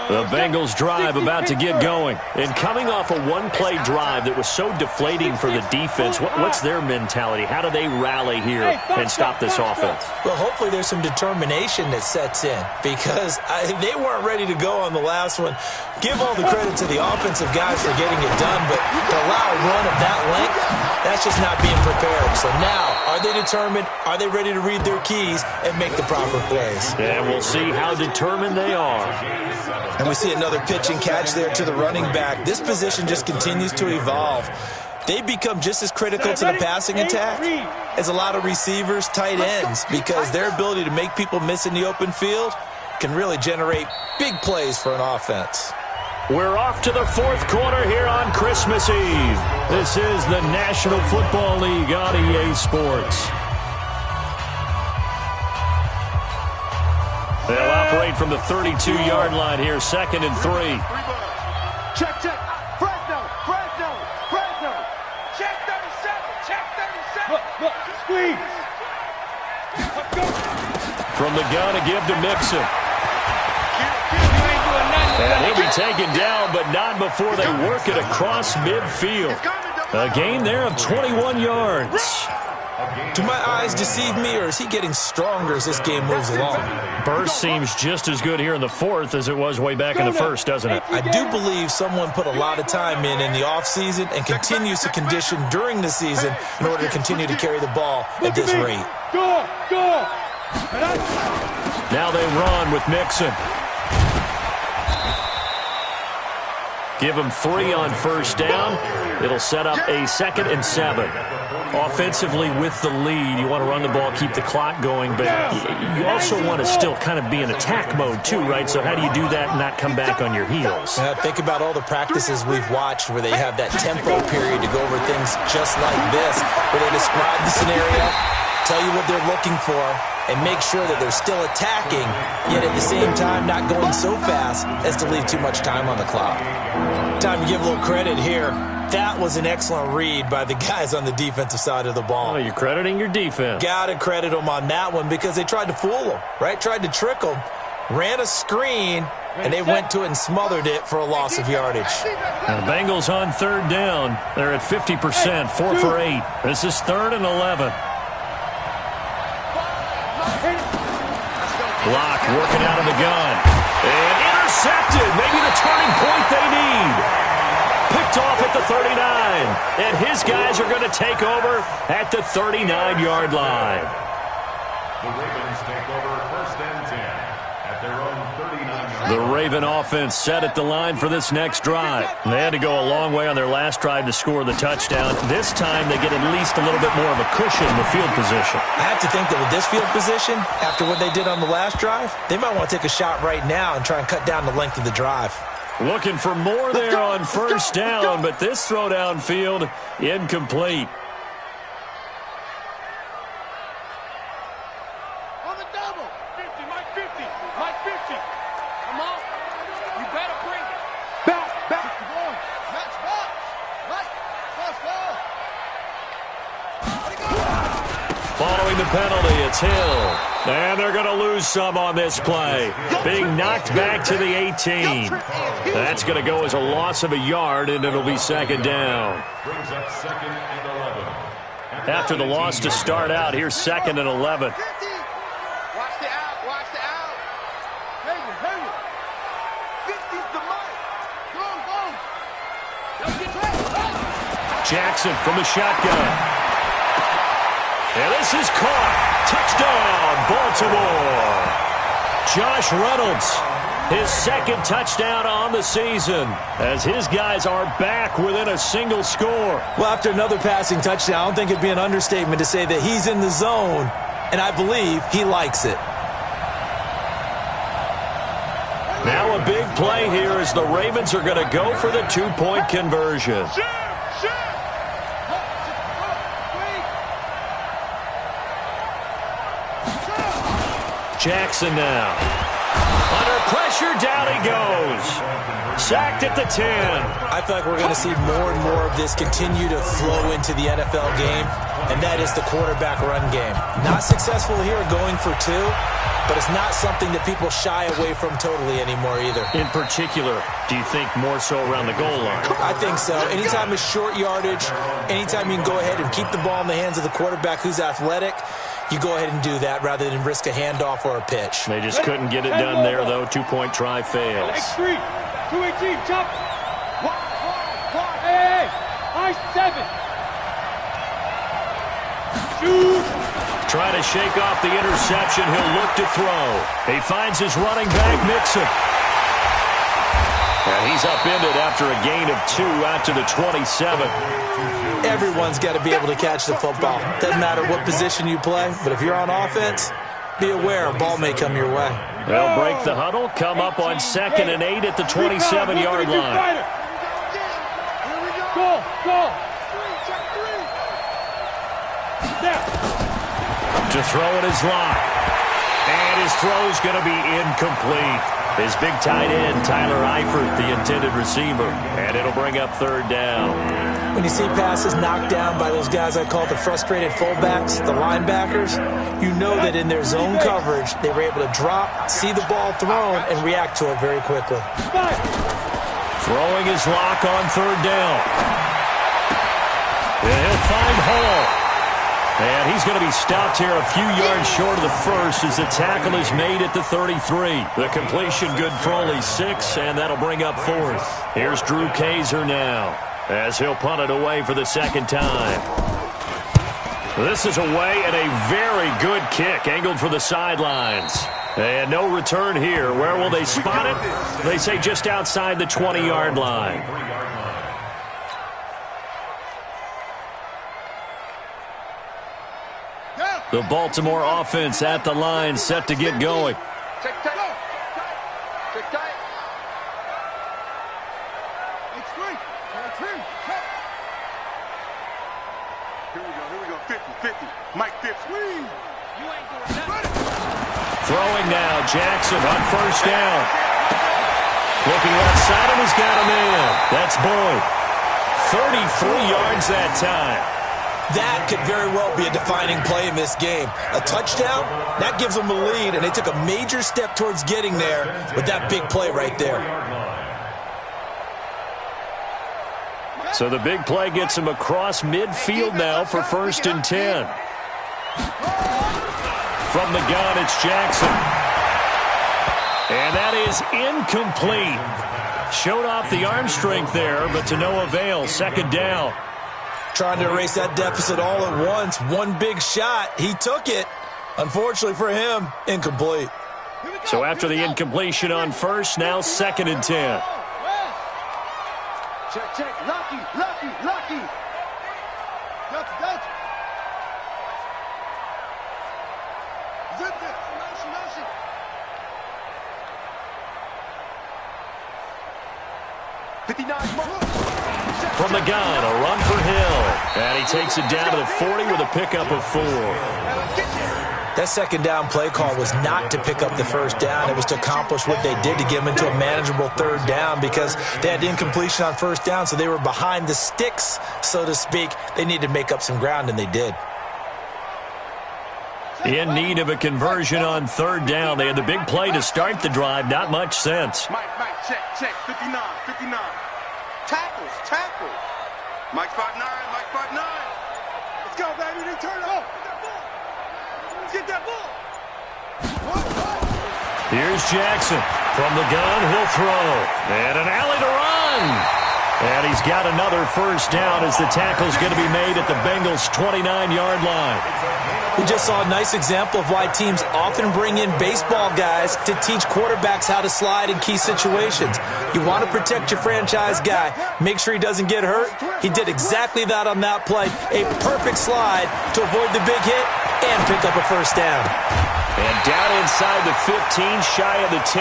The Bengals drive about to get going. And coming off a one-play drive that was so deflating for the defense, what's their mentality? How do they rally here and stop this offense? Well, hopefully there's some determination that sets in because they weren't ready to go on the last one. Give all the credit to the offensive guys for getting it done, but to allow a run of that length, that's just not being prepared. So now, are they determined? Are they ready to read their keys and make the proper plays? And we'll see how determined they are. And we see another pitch and catch there to the running back. This position just continues to evolve. They become just as critical to the passing attack as a lot of receivers, tight ends, because their ability to make people miss in the open field can really generate big plays for an offense. We're off to the fourth quarter here on Christmas Eve. This is the National Football League on EA Sports. They'll operate from the 32-yard line here, 2nd and 3. Check. Fresno. Check 37. Look, squeeze. Let's go. From the gun to give to Mixon. And he'll be taken down, but not before they work it across midfield. A gain there of 21 yards. A gain Do my eyes deceive me, or is he getting stronger as this game moves along? Burst seems just as good here in the fourth as it was way back in the first, doesn't it? I do believe someone put a lot of time in the offseason and continues to condition during the season in order to continue to carry the ball at this rate. Go! Now they run with Mixon. Give him 3 on first down. It'll set up a 2nd and 7. Offensively with the lead, you want to run the ball, keep the clock going, but you also want to still kind of be in attack mode too, right? So how do you do that and not come back on your heels? Think about all the practices we've watched where they have that tempo period to go over things just like this, where they describe the scenario, tell you what they're looking for, and make sure that they're still attacking, yet at the same time not going so fast as to leave too much time on the clock. Time to give a little credit here. That was an excellent read by the guys on the defensive side of the ball. Oh, you're crediting your defense. Got to credit them on that one because they tried to fool them, right? Tried to trick them, ran a screen, and they went to it and smothered it for a loss of yardage. Now the Bengals on 3rd down. They're at 50%, 4 for 8. This is 3rd and 11. Block working out of the gun. And intercepted. Maybe the turning point they need. Picked off at the 39. And his guys are going to take over at the 39-yard line. The Ravens take over 1st and 10 at their own 39-yard line. The Raven offense set at the line for this next drive. They had to go a long way on their last drive to score the touchdown. This time they get at least a little bit more of a cushion with field position. I have to think that with this field position, after what they did on the last drive, they might want to take a shot right now and try and cut down the length of the drive. Looking for more there on first down, but this throw downfield incomplete. On the double. 50, Mike 50. Mike 50. Come on. You better bring it. Back. Come on. Match box. Mike. First ball. Let it go. Following the penalty, it's Hill. And they're going to lose some on this play. Being knocked back to the 18. That's going to go as a loss of a yard, and it'll be 2nd down. Brings up 2nd and 11. After the loss to start out, here's 2nd and 11. Watch the out. Watch the out. Hang it. 50's the Mike. Go. Jackson from the shotgun. And this is caught. Touchdown, Baltimore. Josh Reynolds, his 2nd touchdown on the season, as his guys are back within a single score. Well, after another passing touchdown, I don't think it'd be an understatement to say that he's in the zone, and I believe he likes it. Now a big play here as the Ravens are going to go for the 2-point conversion. Jackson now. Under pressure, down he goes. Sacked at the 10. I feel like we're going to see more and more of this continue to flow into the NFL game, and that is the quarterback run game. Not successful here going for 2, but it's not something that people shy away from totally anymore either. In particular, do you think more so around the goal line? I think so. Anytime it's short yardage, anytime you can go ahead and keep the ball in the hands of the quarterback who's athletic, you go ahead and do that rather than risk a handoff or a pitch. They just couldn't get it done there, though. 2-point try fails. X3, 218, chop. Hey, I-7. Shoot. Trying to shake off the interception. He'll look to throw. He finds his running back, Mixon. And he's upended after a gain of 2 out to the 27. Everyone's got to be able to catch the football. Doesn't matter what position you play, but if you're on offense, be aware a ball may come your way. They'll break the huddle, come up on 2nd and 8 at the 27-yard line. Go. To throw it is locked. And his throw's going to be incomplete. His big tight end, Tyler Eifert, the intended receiver. And it'll bring up 3rd down. When you see passes knocked down by those guys I call the frustrated fullbacks, the linebackers, you know that in their zone coverage, they were able to drop, see the ball thrown, and react to it very quickly. Throwing his lock on 3rd down. And he'll find Hall. And he's going to be stopped here a few yards short of the first as the tackle is made at the 33. The completion good for only 6, and that'll bring up 4th. Here's Drew Kaiser now as he'll punt it away for the second time. This is away and a very good kick angled for the sidelines. And no return here. Where will they spot it? They say just outside the 20-yard line. The Baltimore offense at the line, set to get going. Check tight. Check tight. H3. Here we go. 50. Mike 50. You ain't going nothing. Throwing now, Jackson on first down. Looking left side, and he's got him in. That's Boyd. 33 yards that time. That could very well be a defining play in this game. A touchdown, that gives them a lead, and they took a major step towards getting there with that big play right there. So the big play gets him across midfield now for 1st and 10. From the gun, it's Jackson. And that is incomplete. Showed off the arm strength there, but to no avail. 2nd down. Trying to erase that deficit all at once. One big shot. He took it. Unfortunately for him, incomplete. So after the incompletion on first, now 2nd and 10. Check. Lucky. Dutch. Zip it. Motion. From the gun, a run for Hill. And he takes it down to the 40 with a pickup of 4. That 2nd down play call was not to pick up the 1st down. It was to accomplish what they did to get them into a manageable 3rd down because they had incompletion on 1st down, so they were behind the sticks, so to speak. They needed to make up some ground, and they did. In need of a conversion on 3rd down. They had the big play to start the drive. Not much sense. Mike, check. 59. Tackle. Mike 5'9". Let's go, baby. They turn it off. Get that ball. Here's Jackson. From the gun, he'll throw. And an alley to run. And he's got another 1st down as the tackle's going to be made at the Bengals' 29-yard line. We just saw a nice example of why teams often bring in baseball guys to teach quarterbacks how to slide in key situations. You want to protect your franchise guy. Make sure he doesn't get hurt. He did exactly that on that play. A perfect slide to avoid the big hit and pick up a 1st down. And down inside the 15, shy of the 10.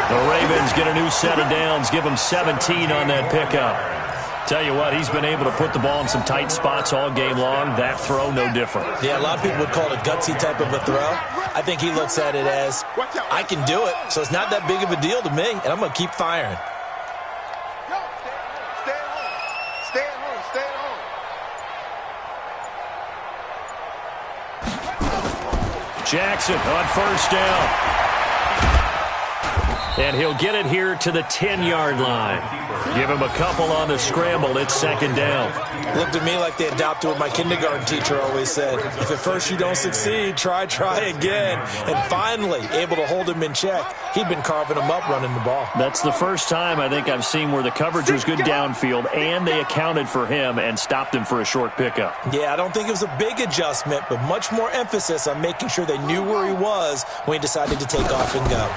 The Ravens get a new set of downs, give them 17 on that pickup. Tell you what, he's been able to put the ball in some tight spots all game long. That throw, no different. Yeah, a lot of people would call it a gutsy type of a throw. I think he looks at it as, I can do it, so it's not that big of a deal to me, and I'm going to keep firing. Stay at home. Jackson on 1st down. And he'll get it here to the 10-yard line. Give him a couple on the scramble. It's 2nd down. Looked at me like they adopted what my kindergarten teacher always said. If at first you don't succeed, try again. And finally, able to hold him in check. He'd been carving him up running the ball. That's the first time I think I've seen where the coverage was good downfield, and they accounted for him and stopped him for a short pickup. Yeah, I don't think it was a big adjustment, but much more emphasis on making sure they knew where he was when he decided to take off and go.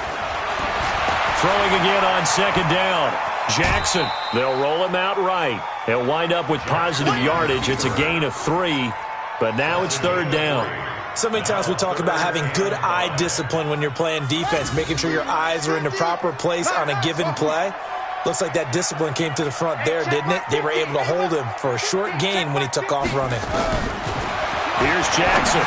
Throwing again on 2nd down. Jackson, they'll roll him out right. He'll wind up with positive yardage. It's a gain of 3, but now it's 3rd down. So many times we talk about having good eye discipline when you're playing defense, making sure your eyes are in the proper place on a given play. Looks like that discipline came to the front there, didn't it? They were able to hold him for a short gain when he took off running. Here's Jackson.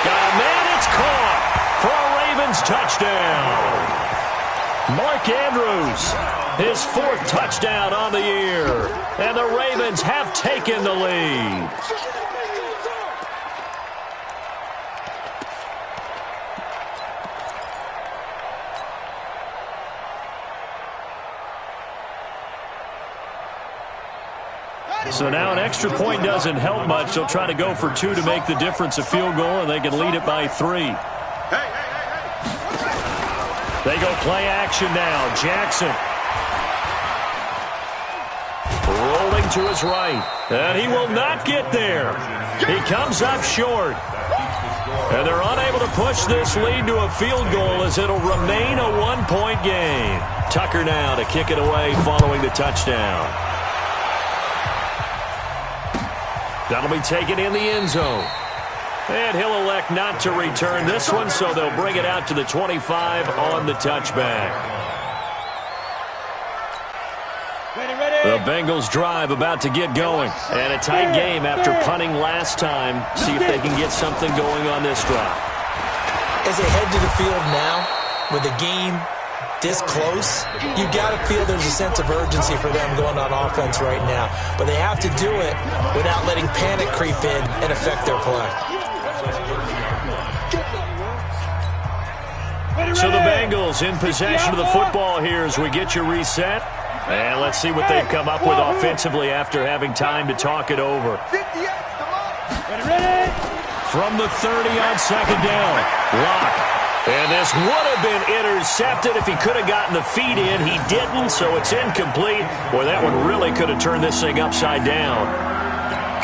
Got a man, it's caught for a Ravens touchdown. Mark Andrews, his 4th touchdown on the year. And the Ravens have taken the lead. So now an extra point doesn't help much. They'll try to go for 2 to make the difference a field goal, and they can lead it by 3. They go play action now. Jackson rolling to his right, and he will not get there. He comes up short, and they're unable to push this lead to a field goal as it'll remain a 1-point game. Tucker now to kick it away following the touchdown. That'll be taken in the end zone. And he'll elect not to return this one, so they'll bring it out to the 25 on the touchback. The Bengals drive about to get going. And a tight game after punting last time. See if they can get something going on this drive. As they head to the field now, with the game this close, you've got to feel there's a sense of urgency for them going on offense right now. But they have to do it without letting panic creep in and affect their play. So the Bengals in possession of the football here as we get you reset. And let's see what they've come up with offensively after having time to talk it over. From the 30 on second down, Locke. And this would have been intercepted if he could have gotten the feet in. He didn't, so it's incomplete. Boy, that one really could have turned this thing upside down.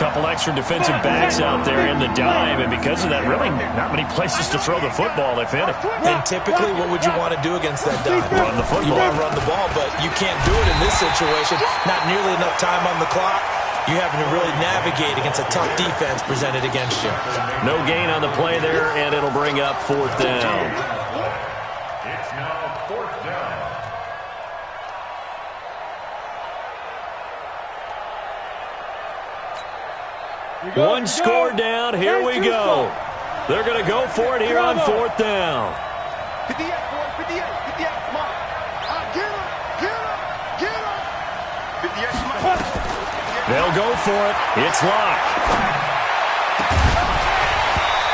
Couple extra defensive backs out there in the dime, and because of that, really not many places to throw the football, if any. And typically, what would you want to do against that dime? Run the football. You want to run the ball, but you can't do it in this situation. Not nearly enough time on the clock. You having to really navigate against a tough defense presented against you. No gain on the play there, and it'll bring up 4th down. It's now 4th down. One score down. Here we go. They're going to go for it here on 4th down. 58, boy, 58, 58, come on. Get him, get him, get him. 58, come on. They'll go for it. It's Locke.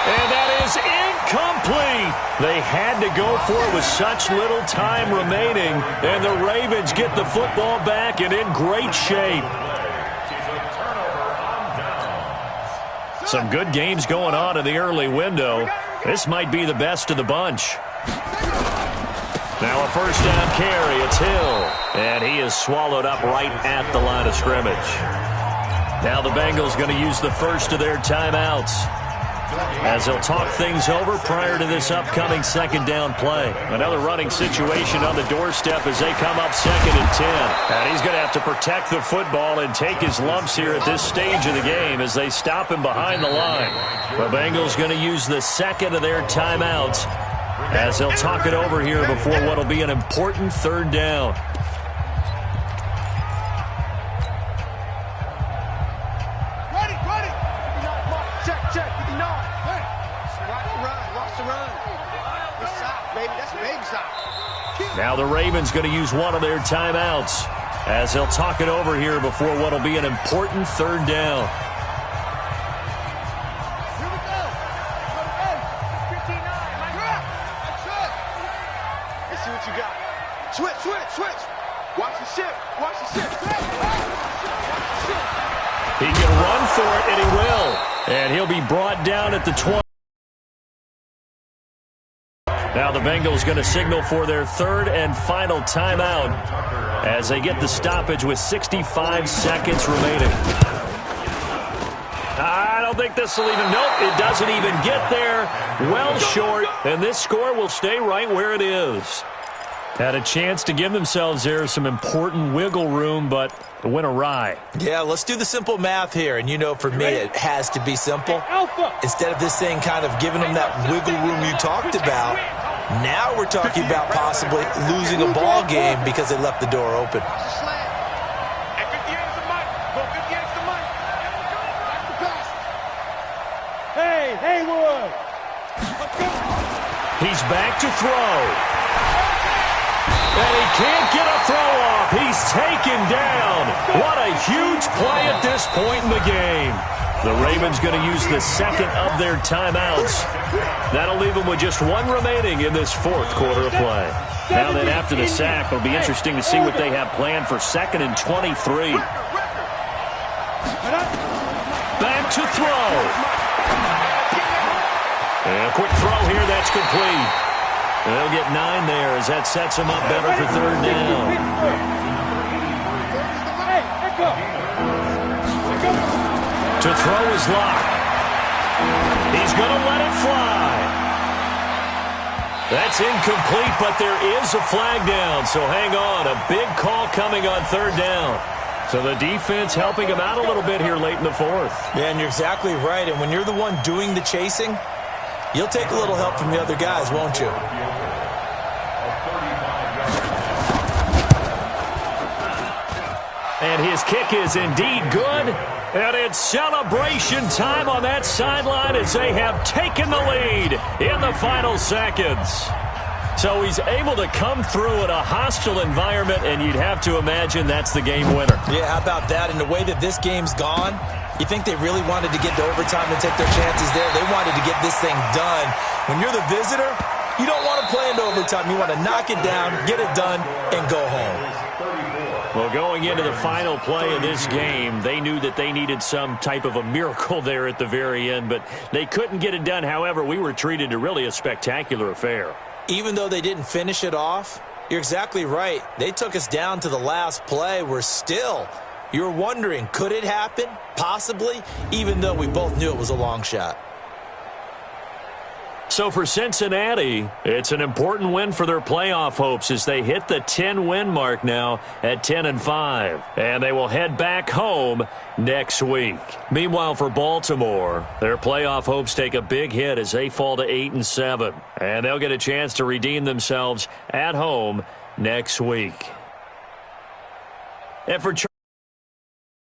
And that is incomplete. They had to go for it with such little time remaining. And the Ravens get the football back and in great shape. Some good games going on in the early window. This might be the best of the bunch. Now a first down carry. It's Hill. And he is swallowed up right at the line of scrimmage. Now the Bengals going to use the first of their timeouts as they'll talk things over prior to this upcoming second down play. Another running situation on the doorstep as they come up 2nd and 10. And he's going to have to protect the football and take his lumps here at this stage of the game as they stop him behind the line. The Bengals going to use the second of their timeouts as they'll talk it over here before what will be an important 3rd down. Now the Ravens going to use one of their timeouts as they'll talk it over here before what will be an important 3rd down. Here we go. 59. Let's see what you got. Switch, switch, switch. Watch the ship. Watch the ship. He can run for it, and he will. And he'll be brought down at the 20. Now the Bengals going to signal for their 3rd and final timeout as they get the stoppage with 65 seconds remaining. I don't think this will even, nope, it doesn't even get there. Well short, and this score will stay right where it is. Had a chance to give themselves there some important wiggle room, but it went awry. Yeah, let's do the simple math here. And you know, for me, it has to be simple. Instead of this thing kind of giving them that wiggle room you talked about, now we're talking about possibly losing a ball game because they left the door open. Hey, Haywood. He's back to throw. And he can't get a throw off. He's taken down. What a huge play at this point in the game. The Ravens going to use the second of their timeouts. That'll leave them with just one remaining in this 4th quarter of play. Now then, after the sack, it'll be interesting to see what they have planned for 2nd and 23. to throw. And a quick throw here, that's complete. They'll get 9 there as that sets them up better for third down. To throw is locked. He's going to let it fly. That's incomplete, but there is a flag down, so hang on. A big call coming on third down. So the defense helping him out a little bit here late in the fourth. Yeah, and you're exactly right. And when you're the one doing the chasing, you'll take a little help from the other guys, won't you? And his kick is indeed good. And it's celebration time on that sideline as they have taken the lead in the final seconds. So he's able to come through in a hostile environment, and you'd have to imagine that's the game winner. Yeah, how about that? And the way that this game's gone, you think they really wanted to get to overtime and take their chances there? They wanted to get this thing done. When you're the visitor, you don't want to play into overtime. You want to knock it down, get it done, and go home. Well, going into the final play of this game, they knew that they needed some type of a miracle there at the very end, but they couldn't get it done. However, we were treated to really a spectacular affair. Even though they didn't finish it off, you're exactly right. They took us down to the last play. You're wondering, could it happen? Possibly, even though we both knew it was a long shot. So for Cincinnati, it's an important win for their playoff hopes as they hit the 10-win mark now at 10-5. And they will head back home next week. Meanwhile, for Baltimore, their playoff hopes take a big hit as they fall to 8-7. And they'll get a chance to redeem themselves at home next week. And for